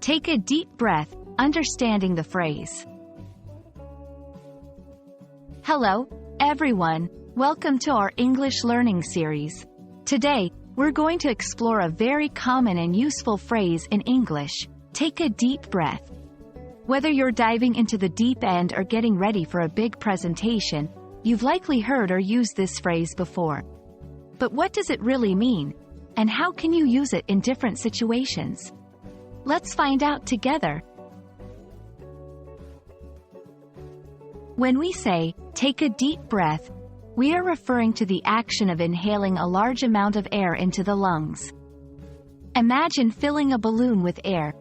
Take a deep breath, understanding the phrase. Hello, everyone. Welcome to our English learning series. Today, we're going to explore a very common and useful phrase in English: take a deep breath. Whether you're diving into the deep end or getting ready for a big presentation, you've likely heard or used this phrase before. But what does it really mean? And how can you use it in different situations? Let's find out together. When we say, take a deep breath, we are referring to the action of inhaling a large amount of air into the lungs. Imagine filling a balloon with air.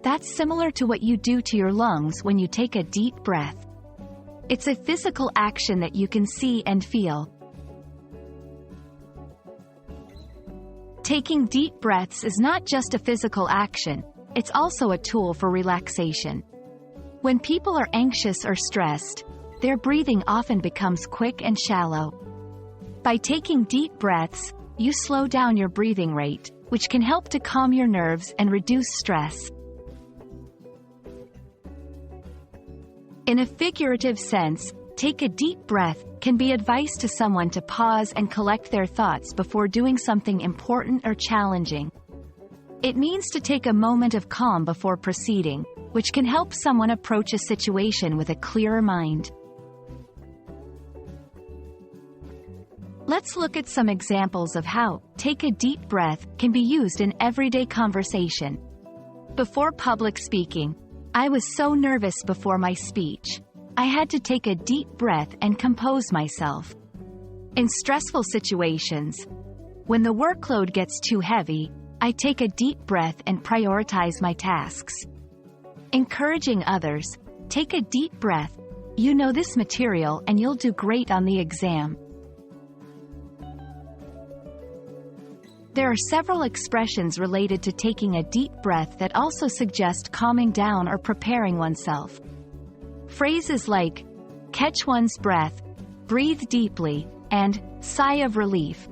That's similar to what you do to your lungs when you take a deep breath. It's a physical action that you can see and feel. Taking deep breaths is not just a physical action, it's also a tool for relaxation. When people are anxious or stressed, their breathing often becomes quick and shallow. By taking deep breaths, you slow down your breathing rate, which can help to calm your nerves and reduce stress. In a figurative sense, take a deep breath can be advice to someone to pause and collect their thoughts before doing something important or challenging. It means to take a moment of calm before proceeding, which can help someone approach a situation with a clearer mind. Let's look at some examples of how take a deep breath can be used in everyday conversation. Before public speaking, I was so nervous before my speech. I had to take a deep breath and compose myself. In stressful situations, when the workload gets too heavy, I take a deep breath and prioritize my tasks. Encouraging others, take a deep breath. You know this material and you'll do great on the exam. There are several expressions related to taking a deep breath that also suggest calming down or preparing oneself. Phrases like, catch one's breath, breathe deeply, and sigh of relief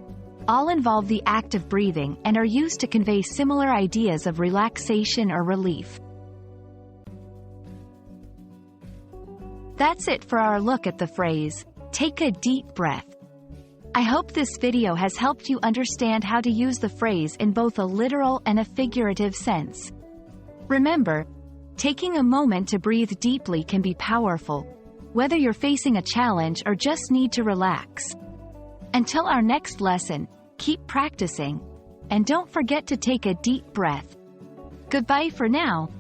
all involve the act of breathing and are used to convey similar ideas of relaxation or relief. That's it for our look at the phrase, take a deep breath. I hope this video has helped you understand how to use the phrase in both a literal and a figurative sense. Remember, taking a moment to breathe deeply can be powerful, whether you're facing a challenge or just need to relax. Until our next lesson, keep practicing, and don't forget to take a deep breath. Goodbye for now.